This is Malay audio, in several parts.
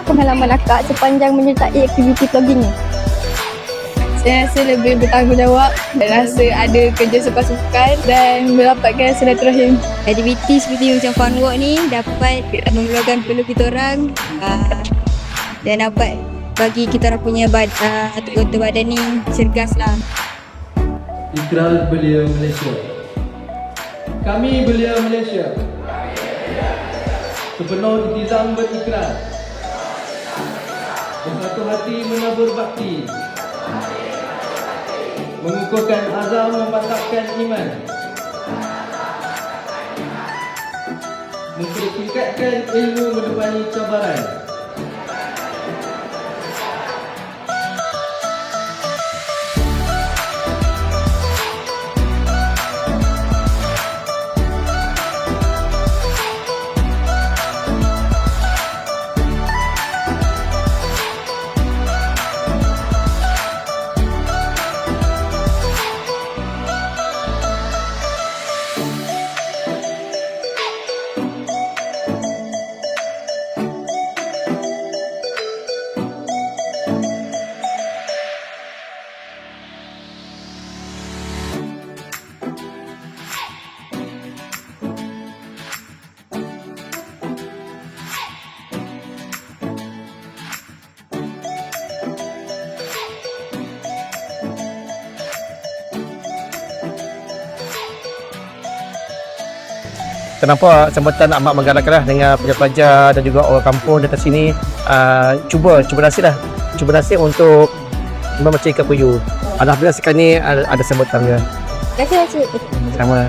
pengalaman akak sepanjang menyertai aktiviti vlogging ni? Saya rasa lebih bertanggungjawab dan rasa ada kerja sukan-sukan dan mendapatkan silaturahim. Aktiviti seperti macam fun walk ni dapat mengeluarkan peluh kita orang dan dapat bagi kita orang punya anggota badan ni cergas lah. Ikrar Belia Malaysia. Kami Belia Malaysia sepenuh intizam berikrar, bersatu hati menabur bakti, mengukuhkan azam memantapkan iman, mempertingkatkan ilmu menepani cabaran. Kita nampak sambutan amat menggalakkan dengan pelajar-pelajar dan juga orang kampung di atas sini. Cuba nasib untuk memecahkan PU. Alhamdulillah sekarang ni ada sambutan dia. Terima kasih. Sama.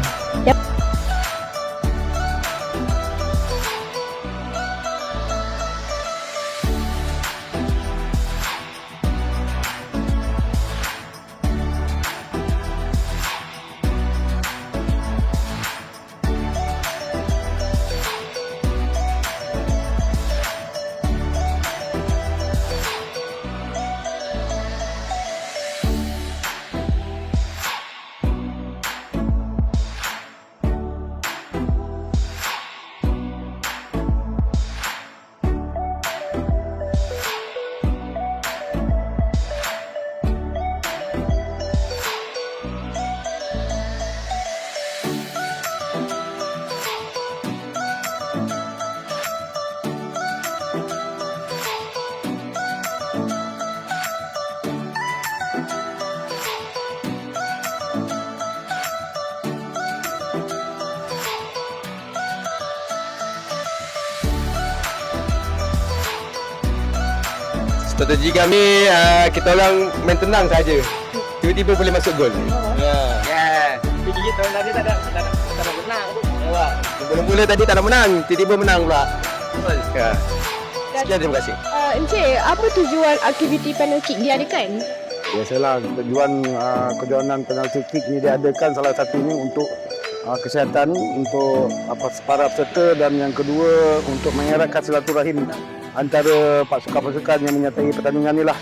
Strategi kami, kita orang main tenang saja. Tiba-tiba boleh masuk gol. Ya. Gigi tahun tadi tak ada menang. Mula-mula tadi tak nak menang, tiba-tiba menang pula. Ya. Sekian, terima kasih. Encik, apa tujuan aktiviti panel kick diadakan? Biasalah, tujuan kejohanan penalti kick ni diadakan salah satunya untuk kesihatan untuk para peserta dan yang kedua untuk mengeratkan silaturahim antara pasukan-pasukan yang menyertai pertandingan inilah,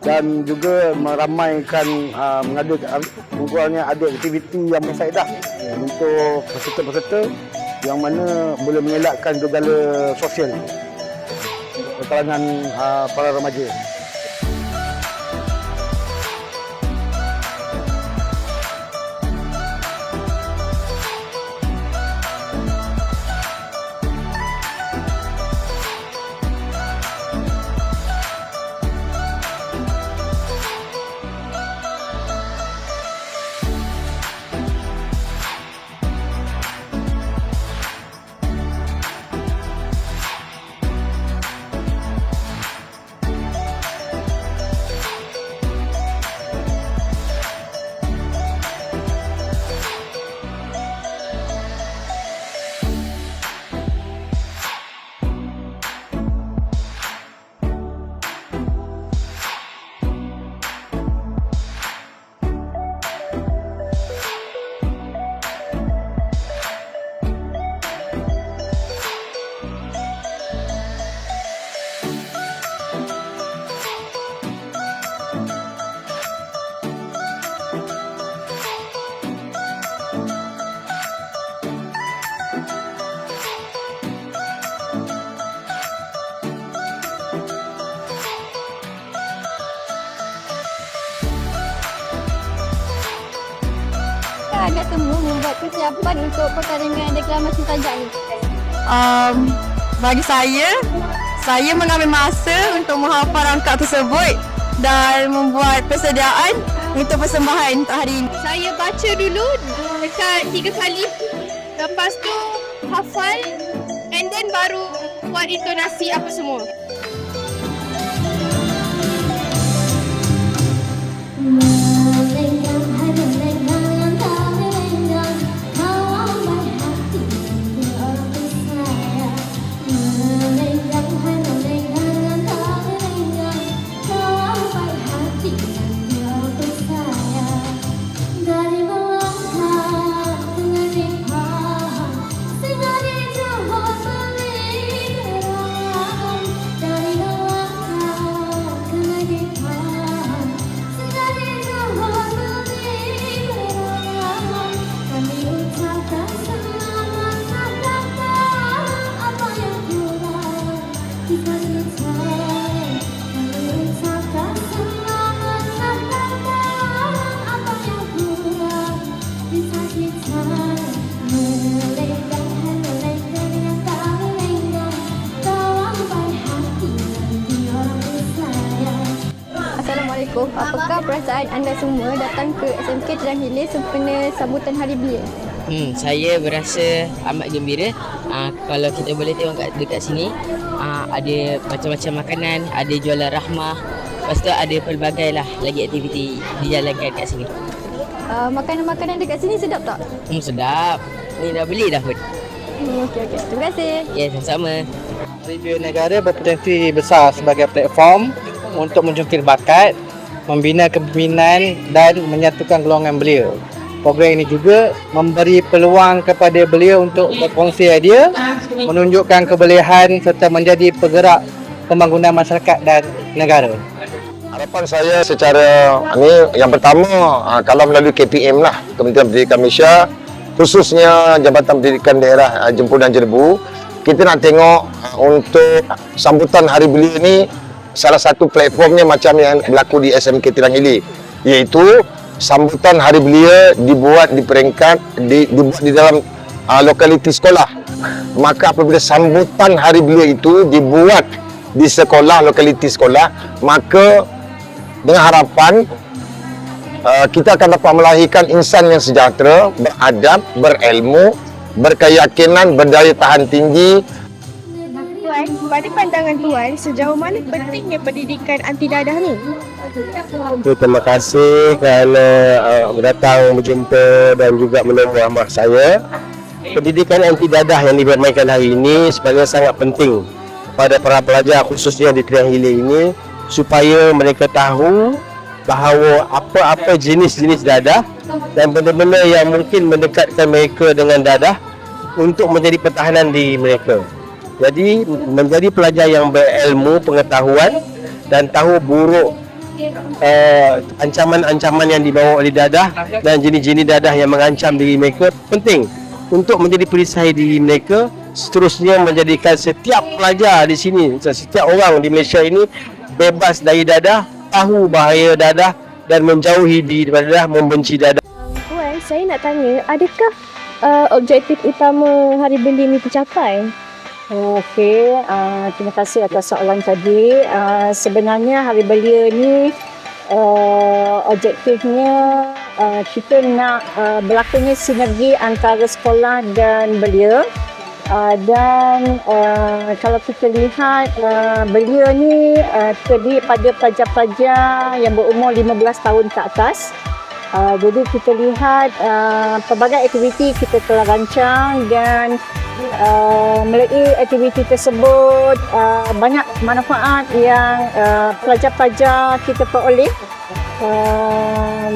dan juga meramaikan ada aktiviti yang berfaedah untuk peserta-peserta yang mana boleh mengelakkan gejala sosial di kalangan para remaja. anda semua membuat persiapan untuk pertandingan deklamasi tajak ni? Bagi saya mengambil masa untuk menghafal rangkap tersebut dan membuat persediaan untuk persembahan untuk hari ini. Saya baca dulu dekat 3 kali. Lepas tu hafal and then baru buat intonasi apa semua. Assalamualaikum. Apakah perasaan anda semua datang ke SMK Terang Hilir sempena sambutan Hari Belia? Saya berasa amat gembira. Kalau kita boleh tengok dekat sini, ada macam-macam makanan, ada jualan rahmah. Lepas tu ada pelbagai lah lagi aktiviti dijalankan kat sini. Makanan-makanan dekat sini sedap tak? Sedap. Ni dah beli dah pun. Okey. Terima kasih. Ya, sama-sama. Hari Belia Negara berpotensi besar sebagai platform untuk menjungkir bakat, membina kepemimpinan dan menyatukan golongan belia. Program ini juga memberi peluang kepada belia untuk berkongsi idea, menunjukkan kebolehan serta menjadi penggerak pembangunan masyarakat dan negara. Harapan saya secara ini yang pertama, kalau melalui KPM lah, Kementerian Pendidikan Malaysia, khususnya Jabatan Pendidikan Daerah Jemput dan Jerbu, kita nak tengok untuk sambutan Hari Belia ni salah satu platformnya macam yang berlaku di SMK Terang Hilir, iaitu sambutan Hari Belia dibuat di peringkat dibuat di dalam lokaliti sekolah. Maka apabila sambutan Hari Belia itu dibuat di sekolah, lokaliti sekolah, maka dengan harapan kita akan dapat melahirkan insan yang sejahtera, beradab, berilmu, berkeyakinan, berdaya tahan tinggi. Tuan, pada pandangan Tuan, sejauh mana pentingnya pendidikan anti dadah ni? Terima kasih kerana datang berjumpa dan juga menemui amat saya. Pendidikan anti dadah yang dibermainkan hari ini sebenarnya sangat penting pada para pelajar khususnya di Terang Hilir ini, supaya mereka tahu bahawa apa-apa jenis-jenis dadah dan benda-benda yang mungkin mendekatkan mereka dengan dadah untuk menjadi pertahanan diri mereka. Jadi menjadi pelajar yang berilmu, pengetahuan dan tahu buruk ancaman-ancaman yang dibawa oleh dadah dan jenis-jenis dadah yang mengancam diri mereka penting untuk menjadi perisai diri mereka, seterusnya menjadikan setiap pelajar di sini, setiap orang di Malaysia ini bebas dari dadah, tahu bahaya dadah dan menjauhi diri daripada dadah, membenci dadah. Tuan, saya nak tanya, adakah objektif utama Hari Belia ni tercapai? Okey, terima kasih atas soalan tadi. Sebenarnya Hari Belia ni objektifnya kita nak berlakunya sinergi antara sekolah dan belia. Dan kalau kita lihat belia ni terdiri pada pelajar-pelajar yang berumur 15 tahun ke atas. Jadi kita lihat pelbagai aktiviti kita telah rancang dan melalui aktiviti tersebut banyak manfaat yang pelajar-pelajar kita peroleh.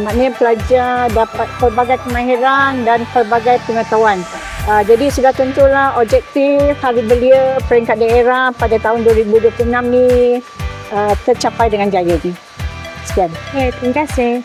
Maknanya pelajar dapat pelbagai kemahiran dan pelbagai pengetahuan. Jadi sudah tentulah objektif Hari Belia peringkat daerah pada tahun 2026 ni tercapai dengan jaya. Sekian. Terima kasih.